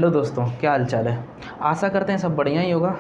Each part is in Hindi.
हेलो दोस्तों, क्या हाल चाल है। आशा करते हैं सब बढ़िया ही होगा।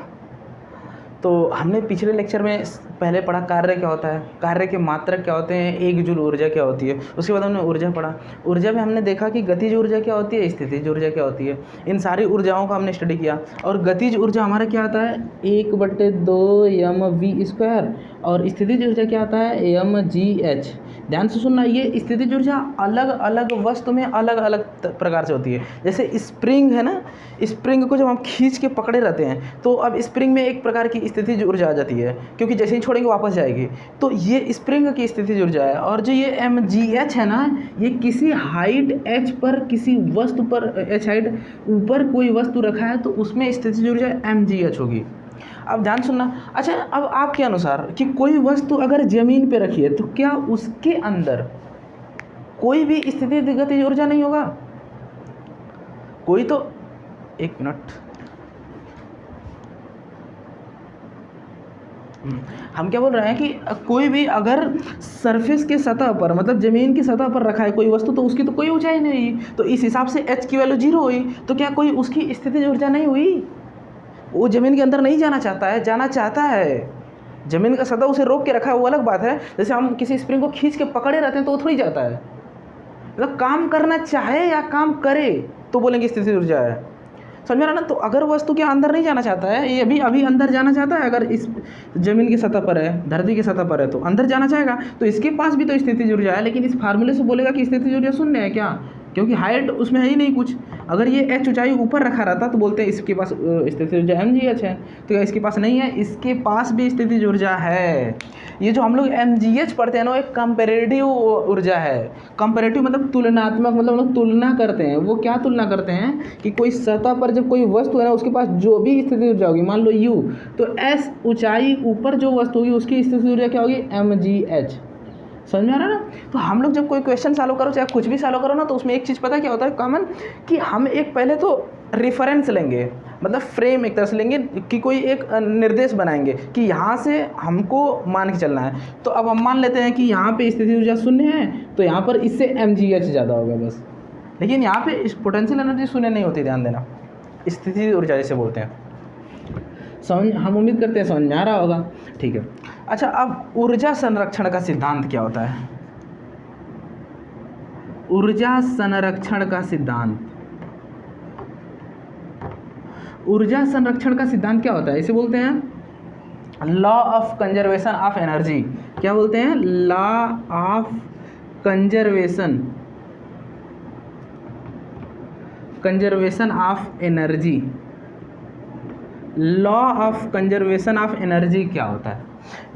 तो हमने पिछले लेक्चर में पहले पढ़ा कार्य क्या होता है, कार्य के मात्रक क्या होते हैं, एक जूल ऊर्जा क्या होती है। उसके बाद हमने ऊर्जा पढ़ा। ऊर्जा में हमने देखा कि गतिज ऊर्जा क्या होती है, स्थितिज ऊर्जा क्या होती है। इन सारी ऊर्जाओं का हमने स्टडी किया। और गतिज ऊर्जा हमारा क्या आता है, 1/2 mv²। और स्थितिज ऊर्जा क्या आता है, mgh। ध्यान से सुनना, ये स्थितिज ऊर्जा अलग अलग वस्तु में अलग अलग प्रकार से होती है। जैसे स्प्रिंग है ना, स्प्रिंग को जब हम खींच के पकड़े रहते हैं तो अब स्प्रिंग में एक प्रकार की स्थितिज ऊर्जा आ जाती है, क्योंकि जैसे ही छोड़ेंगे वापस जाएगी। तो ये स्प्रिंग की स्थितिज ऊर्जा है। और जो ये mgh है ना, ये किसी हाइट h पर, किसी वस्तु पर, h हाइट ऊपर कोई वस्तु रखा है तो उसमें स्थितिज ऊर्जा mgh होगी। अब ध्यान सुनना। अच्छा, अब आपके अनुसार कि कोई वस्तु अगर जमीन पे रखी है तो क्या उसके अंदर कोई भी स्थितिज गतिज ऊर्जा नहीं होगा? कोई तो, एक मिनट, हम क्या बोल रहे हैं कि कोई भी अगर सरफेस के सतह पर, मतलब ज़मीन की सतह पर रखा है कोई वस्तु, तो उसकी तो कोई ऊंचाई नहीं हुई, तो इस हिसाब से h की वैल्यू 0 हुई। तो क्या कोई उसकी स्थितिज ऊर्जा नहीं हुई? वो ज़मीन के अंदर नहीं जाना चाहता है, जाना चाहता है। ज़मीन का सतह उसे रोक के रखा है, वो अलग बात है। जैसे हम किसी स्प्रिंग को खींच के पकड़े रहते हैं तो वो थोड़ी जाता है। मतलब काम करना चाहे या काम करे तो बोलेंगे स्थितिज ऊर्जा है। समझ में आ रहा ना? तो अगर वस्तु के अंदर नहीं जाना चाहता है, ये अभी अंदर जाना चाहता है, अगर इस ज़मीन की सतह पर है, धरती की सतह पर है, तो अंदर जाना चाहेगा, तो इसके पास भी तो स्थितिज ऊर्जा है। लेकिन इस फार्मूले से बोलेगा कि स्थितिज ऊर्जा शून्य है क्या, क्योंकि हाइट उसमें है ही नहीं कुछ। अगर ये h ऊंचाई ऊपर रखा रहता तो बोलते हैं इसके पास स्थितिज ऊर्जा mgh है। तो इसके पास नहीं है, इसके पास भी स्थितिज ऊर्जा है। ये जो हम लोग mgh पढ़ते हैं ना, एक कंपैरेटिव ऊर्जा है। कंपैरेटिव मतलब तुलनात्मक, मतलब हम लोग तुलना करते हैं। वो क्या तुलना करते हैं कि कोई सतह पर जब कोई वस्तु है ना, उसके पास जो भी स्थितिज ऊर्जा होगी, मान लो u, तो s ऊंचाई ऊपर जो वस्तु होगी उसकी स्थितिज ऊर्जा क्या होगी, mgh। समझ में आ रहा है ना? तो हम लोग जब कोई क्वेश्चन सॉल्व करो, चाहे कुछ भी सॉल्व करो ना, तो उसमें एक चीज़ पता क्या होता है कॉमन, कि हम एक पहले तो रेफरेंस लेंगे, मतलब फ्रेम एक तरह से लेंगे, कि कोई एक निर्देश बनाएंगे कि यहाँ से हमको मान के चलना है। तो अब हम मान लेते हैं कि यहाँ पे स्थितिज ऊर्जा शून्य है, तो यहाँ पर इससे mgh ज़्यादा होगा बस। लेकिन यहाँ पे पोटेंशियल एनर्जी शून्य नहीं होती, ध्यान देना, स्थितिज ऊर्जा जैसे बोलते हैं। समझ, हम उम्मीद करते हैं समझ में आ रहा होगा। ठीक है। अच्छा, अब ऊर्जा संरक्षण का सिद्धांत क्या होता है? ऊर्जा संरक्षण का सिद्धांत, ऊर्जा संरक्षण का सिद्धांत क्या होता है? इसे बोलते हैं law of conservation of energy. क्या बोलते हैं? Law of conservation, conservation of energy. Law of conservation of energy क्या होता है?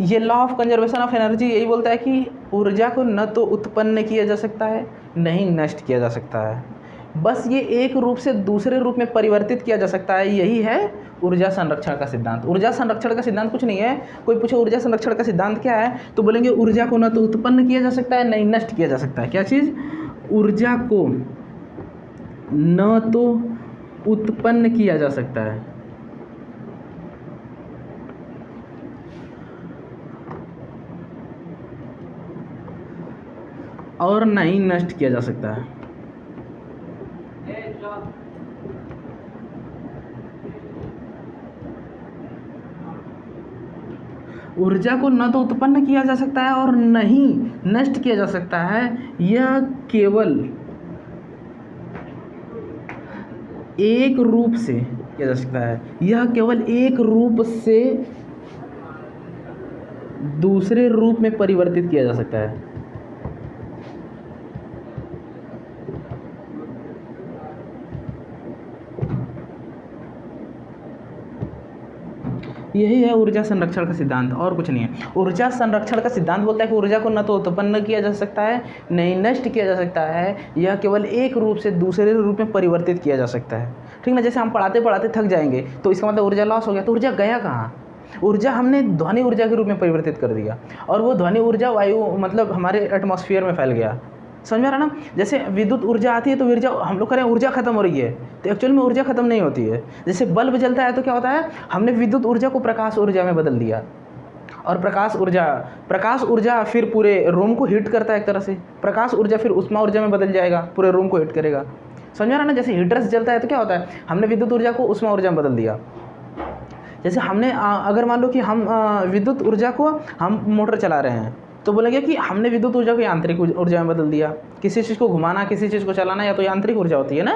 ये law of conservation of energy यही बोलता है कि ऊर्जा को न तो उत्पन्न किया जा सकता है, न ही नष्ट किया जा सकता है, बस ये एक रूप से दूसरे रूप में परिवर्तित किया जा सकता है। यही है ऊर्जा संरक्षण का सिद्धांत। ऊर्जा संरक्षण का सिद्धांत कुछ नहीं है। कोई पूछे ऊर्जा संरक्षण का सिद्धांत क्या है, तो बोलेंगे ऊर्जा को न तो उत्पन्न किया जा सकता है, न ही नष्ट किया जा सकता है। क्या चीज़? ऊर्जा को न तो उत्पन्न किया जा सकता है और न ही नष्ट किया जा सकता है। ऊर्जा को न तो उत्पन्न किया जा सकता है और न ही नष्ट किया जा सकता है। यह केवल एक रूप से किया जा सकता है। यह केवल एक रूप से दूसरे रूप में परिवर्तित किया जा सकता है। यही है ऊर्जा संरक्षण का सिद्धांत, और कुछ नहीं है। ऊर्जा संरक्षण का सिद्धांत बोलता है कि ऊर्जा को न तो उत्पन्न किया जा सकता है, न ही नष्ट किया जा सकता है। यह केवल एक रूप से दूसरे रूप में परिवर्तित किया जा सकता है। ठीक ना? जैसे हम पढ़ाते पढ़ाते थक जाएंगे तो इसका मतलब ऊर्जा लॉस हो गया, तो ऊर्जा गया कहाँ? ऊर्जा हमने ध्वनि ऊर्जा के रूप में परिवर्तित कर दिया, और वो ध्वनि ऊर्जा वायु, मतलब हमारे एटमॉस्फेयर में फैल गया। समझ में आ रहा ना? जैसे विद्युत ऊर्जा आती है तो ऊर्जा, हम लोग कह रहे हैं ऊर्जा खत्म हो रही है, तो एक्चुअल में ऊर्जा खत्म नहीं होती है। जैसे बल्ब जलता है तो क्या होता है, हमने विद्युत ऊर्जा को प्रकाश ऊर्जा में बदल दिया, और प्रकाश ऊर्जा फिर पूरे रूम को हीट करता है एक तरह से। प्रकाश ऊर्जा फिर ऊष्मा ऊर्जा में बदल जाएगा, पूरे रूम को हीट करेगा। समझ में आ रहा ना? जैसे हीटर से जलता है तो क्या होता है, हमने विद्युत ऊर्जा को ऊष्मा ऊर्जा में बदल दिया। जैसे हमने अगर मान लो कि हम विद्युत ऊर्जा को हम मोटर चला रहे हैं तो बोलेंगे कि हमने विद्युत ऊर्जा को यांत्रिक ऊर्जा में बदल दिया। किसी चीज़ को घुमाना, किसी चीज़ को चलाना या तो यांत्रिक ऊर्जा होती है ना,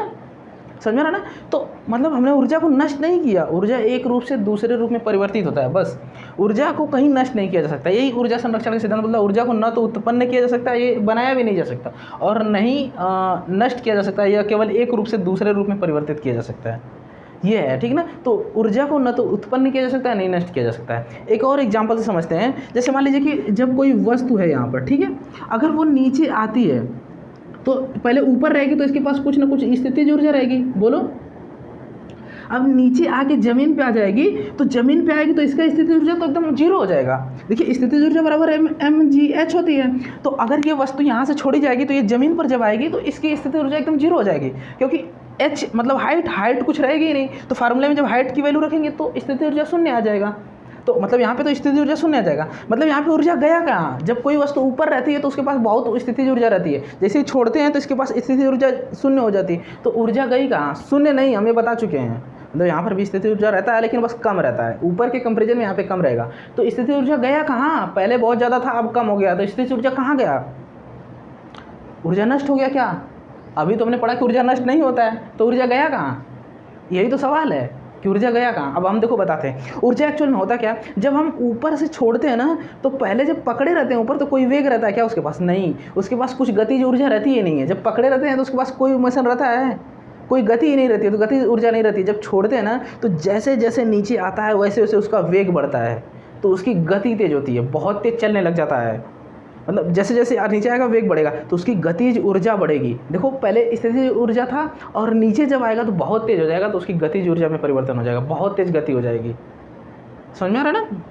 समझ में आ रहा ना? तो मतलब हमने ऊर्जा को नष्ट नहीं किया, ऊर्जा एक रूप से दूसरे रूप में परिवर्तित होता है, बस। ऊर्जा को कहीं नष्ट नहीं किया जा सकता। यही ऊर्जा संरक्षण का सिद्धांत बोलता है, ऊर्जा को न तो उत्पन्न किया जा सकता, ये बनाया भी नहीं जा सकता, और नहीं नष्ट किया जा सकता, यह केवल एक रूप से दूसरे रूप में परिवर्तित किया जा सकता है। ये है, ठीक ना? तो ऊर्जा को न तो उत्पन्न किया जा सकता है, नहीं नष्ट किया जा सकता है। एक और एग्जांपल से समझते हैं। जैसे मान लीजिए कि जब कोई वस्तु है यहाँ पर, ठीक है, अगर वो नीचे आती है तो पहले ऊपर रहेगी तो इसके पास कुछ ना कुछ स्थितिज ऊर्जा रहेगी, बोलो। अब नीचे आके ज़मीन पे आ जाएगी तो ज़मीन पे आएगी तो इसका स्थितिज ऊर्जा तो एकदम जीरो हो जाएगा। देखिए स्थितिज ऊर्जा बराबर mgh होती है। तो अगर ये वस्तु यहाँ से छोड़ी जाएगी तो ये ज़मीन पर जब आएगी तो इसकी स्थितिज ऊर्जा एकदम जीरो हो जाएगी, क्योंकि h मतलब हाइट कुछ रहेगी ही नहीं। तो फार्मूले में जब हाइट की वैल्यू रखेंगे तो स्थितिज ऊर्जा शून्य आ जाएगा। तो मतलब यहाँ पे तो स्थितिज ऊर्जा शून्य आ जाएगा। मतलब यहाँ पे ऊर्जा गया कहाँ? जब कोई वस्तु ऊपर रहती है तो उसके पास बहुत स्थितिज ऊर्जा रहती है, जैसे ही छोड़ते हैं तो इसके पास स्थितिज ऊर्जा शून्य हो जाती है। तो ऊर्जा गई कहाँ? शून्य नहीं, हम ये बता चुके हैं। मतलब यहाँ पर भी स्थितिज ऊर्जा रहता है लेकिन बस कम रहता है, ऊपर के कंपेरिजन में यहाँ पे कम रहेगा। तो स्थितिज ऊर्जा गया कहाँ? पहले बहुत ज़्यादा था, अब कम हो गया। तो स्थितिज ऊर्जा कहाँ गया? ऊर्जा नष्ट हो गया क्या? अभी तो हमने पढ़ा कि ऊर्जा नष्ट नहीं होता है, तो ऊर्जा गया कहाँ? यही तो सवाल है कि ऊर्जा गया कहाँ। अब हम देखो बताते हैं ऊर्जा एक्चुअल में होता क्या। जब हम ऊपर से छोड़ते हैं ना तो पहले जब पकड़े रहते हैं ऊपर तो कोई वेग रहता है क्या उसके पास? नहीं, उसके पास कुछ गतिज ऊर्जा रहती ही नहीं है। जब पकड़े रहते हैं तो उसके पास कोई मोशन रहता है? कोई गति ही नहीं रहती है, तो गति ऊर्जा नहीं रहती। जब छोड़ते हैं ना तो जैसे जैसे नीचे आता है वैसे वैसे उसका वेग बढ़ता है, तो उसकी गति तेज होती है, बहुत तेज चलने लग जाता है। मतलब जैसे जैसे नीचे आएगा वेग बढ़ेगा तो उसकी गतिज ऊर्जा बढ़ेगी। देखो पहले स्थितिज ऊर्जा था और नीचे जब आएगा तो बहुत तेज हो जाएगा, तो उसकी गतिज ऊर्जा में परिवर्तन हो जाएगा, बहुत तेज गति हो जाएगी। समझ में आ रहा है ना?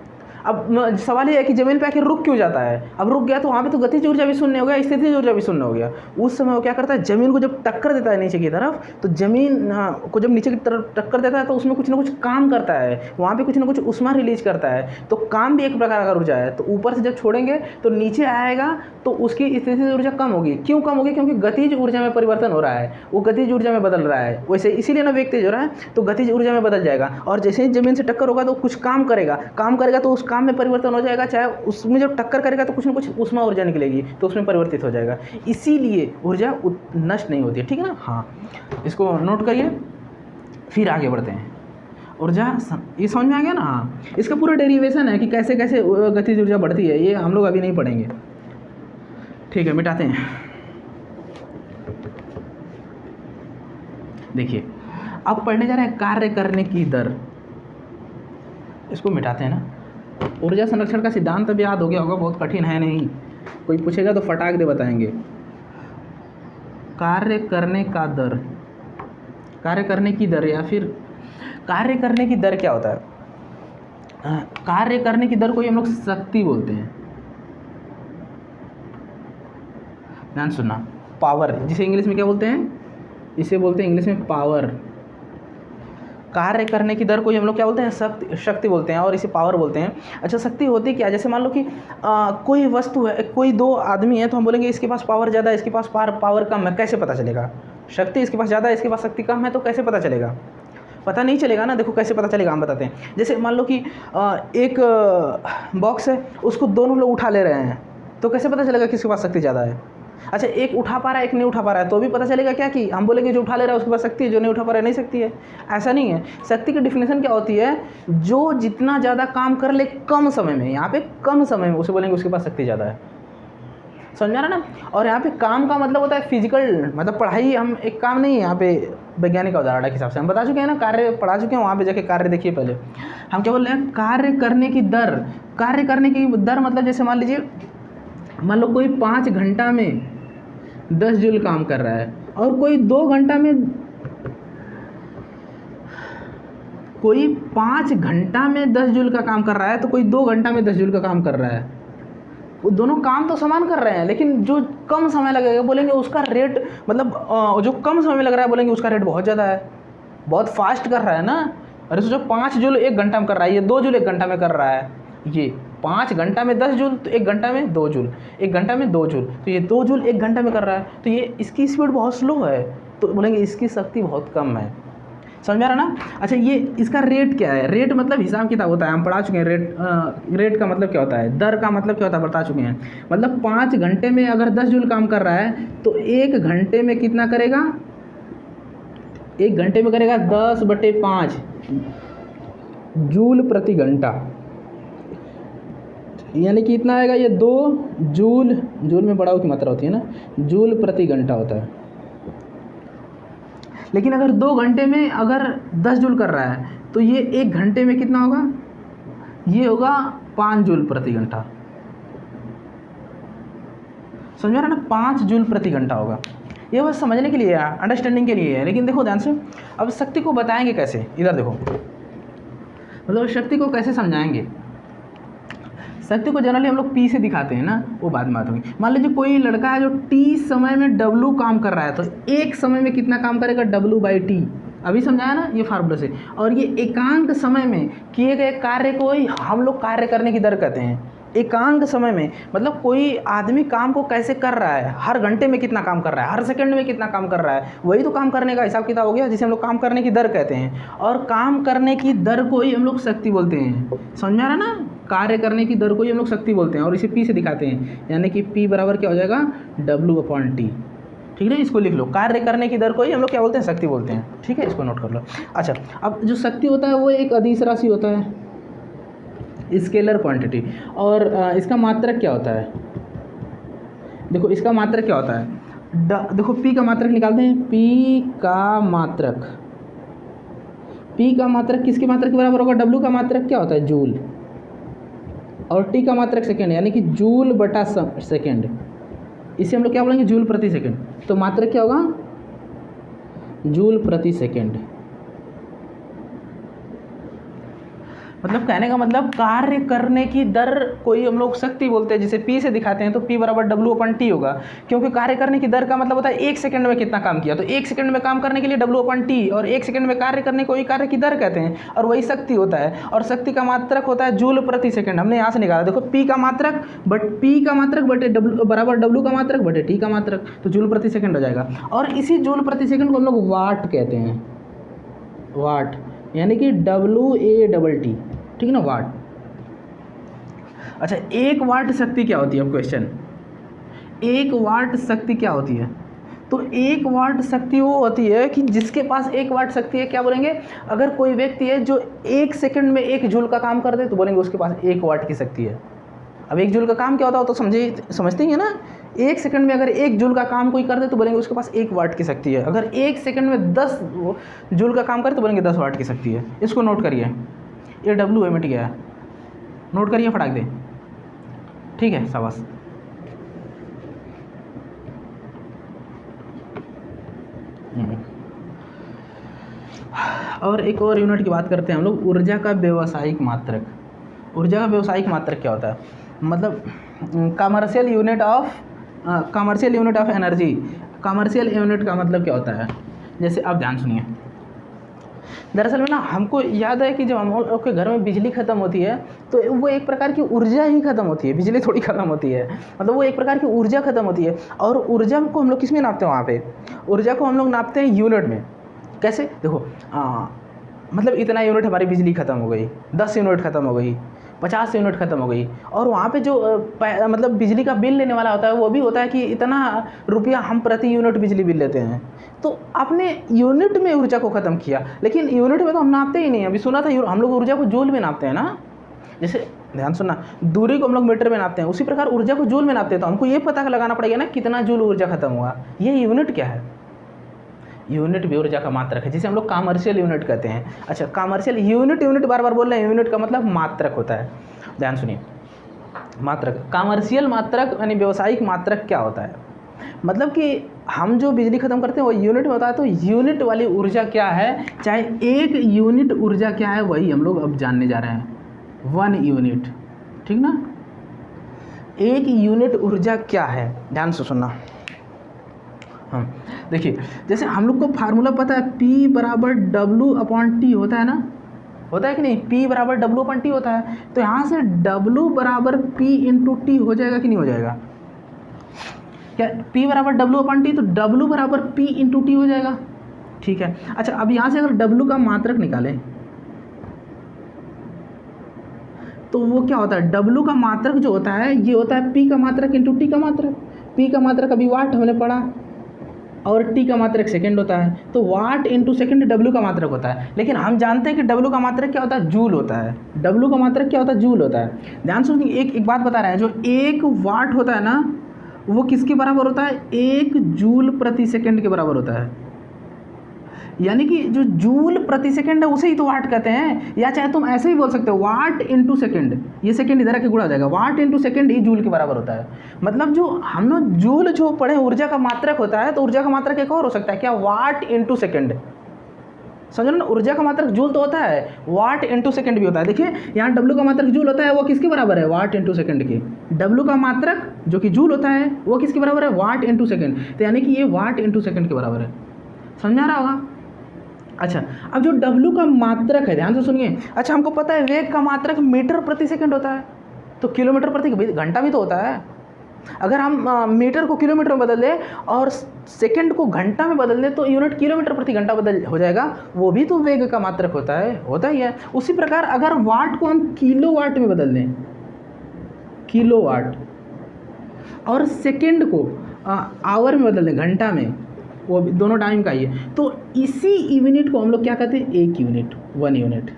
अब सवाल ये है कि जमीन पे आके रुक क्यों जाता है? अब रुक गया तो वहाँ पे तो गतिज ऊर्जा भी शून्य हो गया, स्थितिज ऊर्जा भी शून्य हो गया। उस समय वो क्या करता है, जमीन को जब टक्कर देता है नीचे की तरफ, तो जमीन को जब नीचे की तरफ टक्कर देता है तो उसमें कुछ ना कुछ काम करता है, वहाँ पे कुछ ना कुछ ऊष्मा रिलीज करता है। तो काम भी एक प्रकार का ऊर्जा है। तो ऊपर से जब छोड़ेंगे तो नीचे आएगा तो उसकी स्थितिज ऊर्जा कम होगी। क्यों कम होगी? क्योंकि गतिज ऊर्जा में परिवर्तन हो रहा है, वो गतिज ऊर्जा में बदल रहा है। वैसे इसीलिए ना वेग तेज हो रहा है, तो गतिज ऊर्जा में बदल जाएगा। और जैसे ही जमीन से टक्कर होगा तो कुछ काम करेगा तो उस काम में परिवर्तन हो जाएगा। चाहे उसमें जब टक्कर करेगा तो कुछ ना कुछ ऊष्मा ऊर्जा निकलेगी, तो उसमें परिवर्तित हो जाएगा। इसीलिए ऊर्जा नष्ट नहीं होती है, ठीक है ना? हाँ, इसको नोट करिए, फिर आगे बढ़ते हैं। ऊर्जा ये समझ में आ गया ना? हाँ, इसका पूरा डेरिवेशन है कि कैसे कैसे गतिज ऊर्जा बढ़ती है, ये हम लोग अभी नहीं पढ़ेंगे। ठीक है, मिटाते हैं। देखिए अब पढ़ने जा रहे हैं कार्य करने की दर। इसको मिटाते हैं ना। ऊर्जा संरक्षण का सिद्धांत अब याद हो गया होगा, बहुत कठिन है नहीं, कोई पूछेगा तो फटाक दे बताएंगे। कार्य करने का दर, कार्य करने की दर, या फिर कार्य करने की दर क्या होता है? कार्य करने की दर को हम लोग शक्ति बोलते हैं। ध्यान सुनना, पावर, जिसे इंग्लिश में क्या बोलते हैं? इसे बोलते हैं इंग्लिश में पावर। कार्य करने की दर को हम लोग क्या बोलते हैं? शक्ति बोलते हैं, और इसे पावर बोलते हैं। अच्छा, शक्ति होती क्या? जैसे मान लो कि कोई वस्तु है, कोई दो आदमी है, तो हम बोलेंगे इसके पास पावर ज़्यादा है, इसके पास पावर कम है। कैसे पता चलेगा? शक्ति इसके पास ज़्यादा है, इसके पास शक्ति कम है, तो कैसे पता चलेगा? पता नहीं चलेगा ना। देखो कैसे पता चलेगा, हम बताते हैं। जैसे मान लो कि एक बॉक्स है, उसको दोनों लोग उठा ले रहे हैं, तो कैसे पता चलेगा किसके पास शक्ति ज़्यादा है? अच्छा, एक उठा पा रहा है, एक नहीं उठा पा रहा है, तो भी पता चलेगा क्या कि हम बोलेंगे जो उठा ले रहा है उसके पास शक्ति है, जो नहीं उठा पा रहा है नहीं शक्ति है? ऐसा नहीं है। शक्ति की डिफिनेशन क्या होती है? जो जितना ज़्यादा काम कर ले कम समय में, यहाँ पे कम समय में, उसे बोलेंगे उसके पास शक्ति ज़्यादा है। समझ में आ रहा ना? और यहाँ पे काम का मतलब होता है फिजिकल, मतलब पढ़ाई, हम एक काम नहीं है यहाँ पे वैज्ञानिक उदाहरण के हिसाब से हम बता चुके हैं ना, कार्य पढ़ा चुके हैं, वहाँ पे जाके कार्य देखिए। पहले हम क्या बोल रहे हैं? कार्य करने की दर। कार्य करने की दर मतलब जैसे मान लीजिए, मान लो कोई 5 घंटा में 10 जूल काम कर रहा है, और कोई 2 घंटा में, कोई 5 घंटा में 10 जूल का काम कर रहा है, तो कोई 2 घंटा में 10 जूल का काम कर रहा है। वो दोनों काम तो समान कर रहे हैं, लेकिन जो कम समय लगेगा बोलेंगे उसका रेट, मतलब जो कम समय में लग रहा है बोलेंगे उसका रेट बहुत ज़्यादा है, बहुत फास्ट कर रहा है ना। अरे सोचो 5 जूल 1 घंटा में कर रहा है, ये 2 जूल 1 घंटा में कर रहा है, ये 5 घंटा में 10 जूल, तो 1 घंटा में 2 जूल, 1 घंटा में 2 जूल, तो ये 2 जूल 1 घंटा में कर रहा है, तो ये इसकी स्पीड बहुत स्लो है, तो बोलेंगे इसकी शक्ति बहुत कम है। समझ में आ रहा ना। अच्छा, ये इसका रेट क्या है? रेट मतलब हिसाब किताब होता है, हम पढ़ा चुके हैं। रेट का मतलब क्या होता है, दर का मतलब क्या होता है बता चुके हैं। मतलब 5 घंटे में अगर 10 जूल काम कर रहा है तो 1 घंटे में कितना करेगा, 1 घंटे में करेगा 10/5 जूल प्रति घंटा, यानी कि इतना आएगा, ये 2 जूल, जूल में बड़ाऊ की मात्रा होती है ना, जूल प्रति घंटा होता है। लेकिन अगर 2 घंटे में अगर 10 जूल कर रहा है तो ये 1 घंटे में कितना होगा, ये होगा 5 जूल प्रति घंटा। समझ रहा ना, 5 जूल प्रति घंटा होगा। ये बस समझने के लिए है, अंडरस्टैंडिंग के लिए है। लेकिन देखो ध्यान से, अब शक्ति को बताएंगे कैसे, इधर देखो, मतलब शक्ति को कैसे समझाएंगे। शक्ति को जनरली हम लोग P से दिखाते हैं ना, वो बाद में बात होगी। मान लीजिए कोई लड़का है जो T समय में W काम कर रहा है, तो एक समय में कितना काम करेगा, W/T। अभी समझाया ना ये फार्मूला से। और ये एकांक समय में किए गए कार्य को ही हम लोग कार्य करने की दर कहते हैं। एकांक समय में मतलब कोई आदमी काम को कैसे कर रहा है, हर घंटे में कितना काम कर रहा है, हर सेकंड में कितना काम कर रहा है, वही तो काम करने का हिसाब किताब हो गया, जिसे हम लोग काम करने की दर कहते हैं। और काम करने की दर को ही हम लोग शक्ति बोलते हैं। समझ में आ रहा ना, कार्य करने की दर को ही हम लोग शक्ति बोलते हैं और इसे P से दिखाते हैं, यानी कि P बराबर क्या हो जाएगा, W/T। ठीक है, इसको लिख लो, कार्य करने की दर को ही हम लोग क्या बोलते हैं, शक्ति बोलते हैं। ठीक है, इसको नोट कर लो। अच्छा, अब जो शक्ति होता है वो एक अदिश राशि होता है, स्केलर क्वांटिटी। और इसका मात्रक क्या होता है, देखो इसका मात्रक क्या होता है, देखो P का मात्रक निकालते हैं। P का मात्रक किसके मात्रक के बराबर होगा, W का मात्रक क्या होता है, जूल, और T का मात्रक सेकेंड, यानी कि जूल बटा सेकेंड। इसे हम लोग क्या बोलेंगे, जूल प्रति सेकेंड। तो मात्रक क्या होगा, जूल प्रति सेकेंड। मतलब कहने का मतलब कार्य करने की दर को ही हम लोग शक्ति बोलते हैं, जिसे P से दिखाते हैं। तो P बराबर W/T होगा, क्योंकि कार्य करने की दर का मतलब होता है 1 सेकंड में कितना काम किया। तो 1 सेकंड में काम करने के लिए W/T, और 1 सेकंड में कार्य करने को ही कार्य की दर कहते हैं, और वही शक्ति होता है। और शक्ति का मात्रक होता है जूल प्रति सेकंड। हमने यहाँ से निकाला, देखो P का मात्रक बटे W बराबर W का मात्रक बटे T का मात्रक, तो जूल प्रति सेकंड हो जाएगा। और इसी जूल प्रति सेकंड को हम लोग वाट कहते हैं, वाट, यानी कि WA/T। ठीक है ना, वाट। अच्छा, 1 वाट शक्ति क्या होती है, अब क्वेश्चन, 1 वाट शक्ति क्या होती है? तो 1 वाट शक्ति वो होती है कि जिसके पास 1 वाट शक्ति है, क्या बोलेंगे, अगर कोई व्यक्ति है जो 1 सेकंड में 1 जूल का काम कर दे तो बोलेंगे उसके पास 1 वाट की शक्ति है। अब 1 जूल का काम क्या होता है तो समझते हैं ना, 1 सेकंड में अगर 1 जूल का काम कोई कर दे तो बोलेंगे उसके पास 1 वाट की शक्ति है। अगर 1 सेकंड में 10 जूल का काम करे तो बोलेंगे 10 वाट की शक्ति है। इसको नोट करिए, ये W मिट गया है, नोट करिए फटाक दे। ठीक है, शाबाश। और एक और यूनिट की बात करते हैं हम लोग, ऊर्जा का व्यावसायिक मात्रक। ऊर्जा का व्यावसायिक मात्रक क्या होता है, मतलब commercial unit of energy. Commercial unit का मतलब क्या होता है, जैसे आप ध्यान सुनिए। दरअसल में ना हमको याद है कि जब हम लोग के घर में बिजली ख़त्म होती है तो वो एक प्रकार की ऊर्जा ही ख़त्म होती है, बिजली थोड़ी ख़त्म होती है, मतलब वो एक प्रकार की ऊर्जा ख़त्म होती है। और ऊर्जा को हम लोग किस में नापते हैं, वहाँ पे ऊर्जा को हम लोग नापते हैं यूनिट में। कैसे, देखो मतलब इतना यूनिट हमारी बिजली ख़त्म हो गई, 10 यूनिट ख़त्म हो गई, 50 यूनिट ख़त्म हो गई। और वहाँ पे जो मतलब बिजली का बिल लेने वाला होता है वो भी होता है कि इतना रुपया हम प्रति यूनिट बिजली बिल लेते हैं। तो आपने यूनिट में ऊर्जा को ख़त्म किया, लेकिन यूनिट में तो हम नापते ही नहीं। अभी सुना था हम लोग ऊर्जा को जूल में नापते हैं ना, जैसे ध्यान सुनना, दूरी को हम लोग मीटर में नापते हैं, उसी प्रकार ऊर्जा को जूल में नापते हैं। तो हमको ये पता लगाना पड़ेगा ना कितना जूल ऊर्जा खत्म हुआ। ये यूनिट क्या है, यूनिट भी ऊर्जा का मात्रक है, जिसे हम लोग कमर्शियल यूनिट कहते हैं। अच्छा, कमर्शियल यूनिट बार बार बोल रहे हैं, यूनिट का मतलब मात्रक होता है। ध्यान सुनिए, मात्रक, कमर्शियल मात्रक यानी व्यावसायिक मात्रक क्या होता है, मतलब कि हम जो बिजली ख़त्म करते हैं वो यूनिट में होता है। तो यूनिट वाली ऊर्जा क्या है, चाहे 1 यूनिट ऊर्जा क्या है, वही हम लोग अब जानने जा रहे हैं। 1 यूनिट, ठीक ना, 1 यूनिट ऊर्जा क्या है, ध्यान से सुनना। हाँ, देखिए जैसे हम लोग को फार्मूला पता है, P बराबर W/T होता है ना, होता है कि नहीं, P बराबर W/T होता है। तो यहाँ से W बराबर P इंटू टी हो जाएगा कि नहीं हो जाएगा, क्या P बराबर W/T, तो W बराबर P इंटू टी हो जाएगा, ठीक है। अच्छा अब यहाँ से अगर W का मात्रक निकालें तो वो क्या होता है, W का मात्रक जो होता है ये होता है P का मात्रक इंटू टी का मात्रक। P का मात्रक अभी वाट हमने पढ़ा और T का मात्रक सेकंड होता है, तो वाट इंटू सेकंड W का मात्रक होता है। लेकिन हम जानते हैं कि W का मात्रक क्या होता है, जूल होता है। W का मात्रक क्या होता है, जूल होता है। ध्यान से एक बात बता रहे हैं, जो 1 वाट होता है ना वो किसके बराबर होता है, 1 जूल प्रति सेकंड के बराबर होता है। यानी कि जो जूल प्रति सेकंड है उसे ही तो वाट कहते हैं, या चाहे तुम ऐसे ही बोल सकते हो वाट इंटू सेकंड, ये सेकंड इधर आके गुणा हो जाएगा, वाट इंटू सेकंड ही जूल के बराबर होता है। मतलब जो हम लोग जूल जो पढ़े ऊर्जा का मात्रक होता है, तो ऊर्जा का मात्रक एक और हो सकता है क्या, वाट इंटू सेकंड। समझो ना, ऊर्जा का मात्रक जूल तो होता है, वाट इंटू सेकंड भी होता है। देखिए यहाँ W का मात्रक जूल होता है, वो किसके बराबर है, वाट इंटू सेकंड के। W का मात्रक जो कि जूल होता है वो किसके बराबर है, वाट इंटू सेकंड। तो यानी कि ये वाट इंटू सेकंड के बराबर है। समझ आ रहा होगा। अच्छा अब जो W का मात्रक है, ध्यान से सुनिए। अच्छा हमको पता है वेग का मात्रक मीटर प्रति सेकंड होता है, तो किलोमीटर प्रति घंटा भी तो होता है। अगर हम मीटर को किलोमीटर में बदल दें और सेकंड को घंटा में बदल दें तो यूनिट किलोमीटर प्रति घंटा बदल हो जाएगा, वो भी तो वेग का मात्रक होता है, होता ही है। उसी प्रकार अगर वाट को हम किलोवाट में बदल दें, किलोवाट, और सेकंड को आवर में बदल दें, घंटा में, वो दोनों टाइम का ही है, तो इसी यूनिट को हम लोग क्या कहते हैं, एक यूनिट, 1 यूनिट,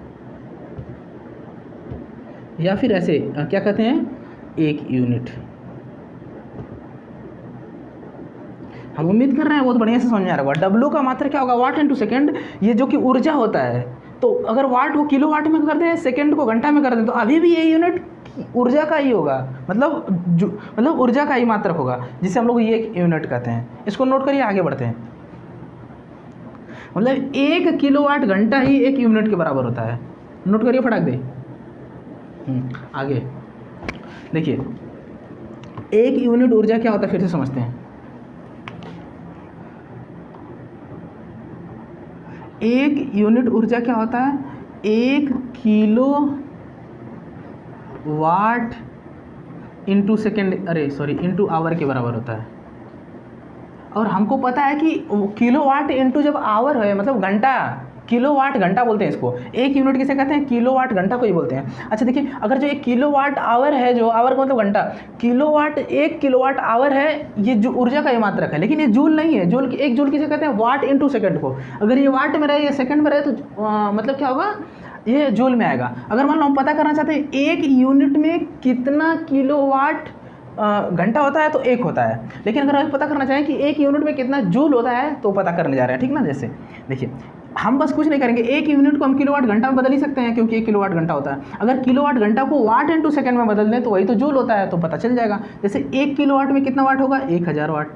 या फिर ऐसे क्या कहते हैं, 1 यूनिट। हम उम्मीद कर रहे हैं बहुत बढ़िया से समझ में आ रहा होगा। W का मात्रक क्या होगा, वाट इंटू सेकंड, ये जो कि ऊर्जा होता है। तो अगर वाट को किलोवाट में कर दें, सेकंड को घंटा में कर दें, तो अभी भी ये यूनिट ऊर्जा का ही होगा, मतलब ऊर्जा का ही मात्रक होगा, जिसे हम लोग ये यूनिट कहते हैं। इसको नोट करिए, आगे बढ़ते हैं। मतलब 1 किलोवाट घंटा ही 1 यूनिट के बराबर होता है। नोट करिए फटाक दे। आगे देखिए, 1 यूनिट ऊर्जा क्या होता है, फिर से समझते हैं। 1 यूनिट ऊर्जा क्या होता है, 1 kilowatt into second, into hour के बराबर होता है। और हमको पता है कि किलोवाट इंटू जब आवर है, मतलब घंटा, किलोवाट घंटा बोलते हैं इसको। 1 यूनिट किसे कहते हैं, किलोवाट घंटा को ही बोलते हैं। अच्छा देखिए, अगर जो 1 किलोवाट आवर है, जो आवर का मतलब घंटा, किलोवाट 1 किलोवाट आवर है, ये जो ऊर्जा का ही मात्रक है, लेकिन ये जूल नहीं है। जूल, 1 जूल किसे कहते हैं, वाट इंटू सेकंड को। अगर ये वाट में रहे, ये सेकंड में रहे, तो मतलब क्या होगा, ये जूल में आएगा। अगर मान लो हम पता करना चाहते हैं 1 यूनिट में कितना किलोवाट घंटा होता है, तो 1 होता है। लेकिन अगर हम पता करना चाहें कि 1 यूनिट में कितना जूल होता है, तो पता करने जा रहे हैं, ठीक ना। जैसे देखिए, हम बस कुछ नहीं करेंगे, 1 यूनिट को हम किलोवाट घंटा में बदल ही सकते हैं, क्योंकि 1 किलोवाट घंटा होता है। अगर किलोवाट घंटा को वाट इंटू सेकंड में बदल दें, तो वही तो जूल होता है, तो पता चल जाएगा। जैसे 1 किलोवाट में कितना वाट होगा, 1000 वाट।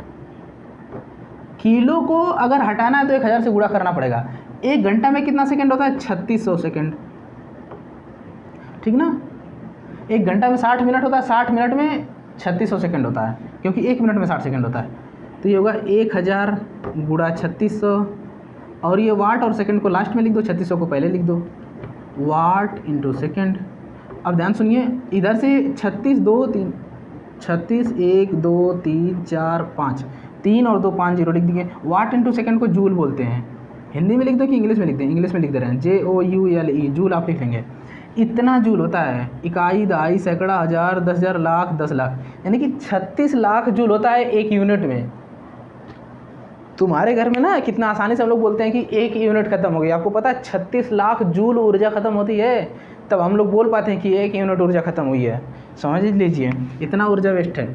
किलो को अगर हटाना है तो 1000 से गुणा करना पड़ेगा। 1 घंटा में कितना सेकंड होता है, 3600 सेकंड, ठीक ना। 1 घंटा में 60 मिनट होता है, 60 मिनट में 3600 सेकंड होता है, क्योंकि 1 मिनट में 60 सेकंड होता है। तो ये होगा 1000 गुणा 3600, और ये वाट और सेकंड को लास्ट में लिख दो, 3600 को पहले लिख दो, वाट इंटू सेकेंड। अब ध्यान सुनिए, इधर से 36 2 3 36 1 2 3 4 5, 3 और 2 5 0 लिख दिए। वाट इंटू सेकेंड को जूल बोलते हैं। हिंदी में लिख दो कि इंग्लिश में लिख दें, इंग्लिश में लिख दे रहे हैं, JOULE, जूल आप लिख लेंगे। इतना जूल होता है, इकाई, दहाई, सैकड़ा, हज़ार, 10,000, लाख, 10 लाख, यानी कि 36 लाख जूल होता है 1 यूनिट में। तुम्हारे घर में ना कितना आसानी से हम लोग बोलते हैं कि 1 यूनिट खत्म हो गई। आपको पता है 36 लाख जूल ऊर्जा खत्म होती है, तब हम लोग बोल पाते हैं कि 1 यूनिट ऊर्जा खत्म हुई है। समझ लीजिए, इतना ऊर्जा वेस्ट है।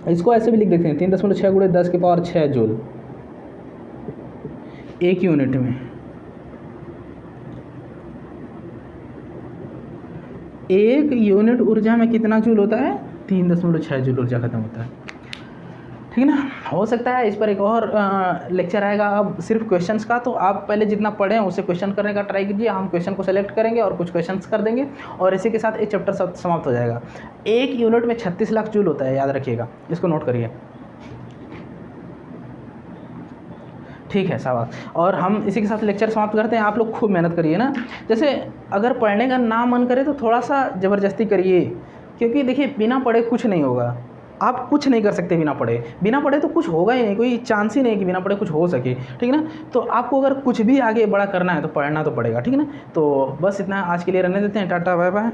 इसको ऐसे भी लिख देते हैं, 3.6 गुणे 10 की पावर 6 जूल 1 यूनिट में। 1 यूनिट ऊर्जा में कितना जूल होता है, 3.6 जूल ऊर्जा खत्म होता है, ठीक ना। हो सकता है इस पर एक और लेक्चर आएगा। अब सिर्फ क्वेश्चंस का, तो आप पहले जितना पढ़ें उससे क्वेश्चन करने का ट्राई कीजिए। हम क्वेश्चन को सेलेक्ट करेंगे और कुछ क्वेश्चंस कर देंगे, और इसी के साथ एक चैप्टर समाप्त हो जाएगा। 1 यूनिट में 36 लाख जूल होता है, याद रखिएगा, इसको नोट करिए, ठीक है शाबाश। और हम इसी के साथ लेक्चर समाप्त करते हैं। आप लोग खूब मेहनत करिए ना, जैसे अगर पढ़ने का ना मन करे तो थोड़ा सा ज़बरदस्ती करिए, क्योंकि देखिए बिना पढ़े कुछ नहीं होगा। आप कुछ नहीं कर सकते बिना पढ़े, बिना पढ़े तो कुछ होगा ही नहीं, कोई चांस ही नहीं कि बिना पढ़े कुछ हो सके, ठीक है ना। तो आपको अगर कुछ भी आगे बड़ा करना है तो पढ़ना तो पड़ेगा, ठीक है ना। तो बस इतना आज के लिए रहने देते हैं, टाटा बाय बाय।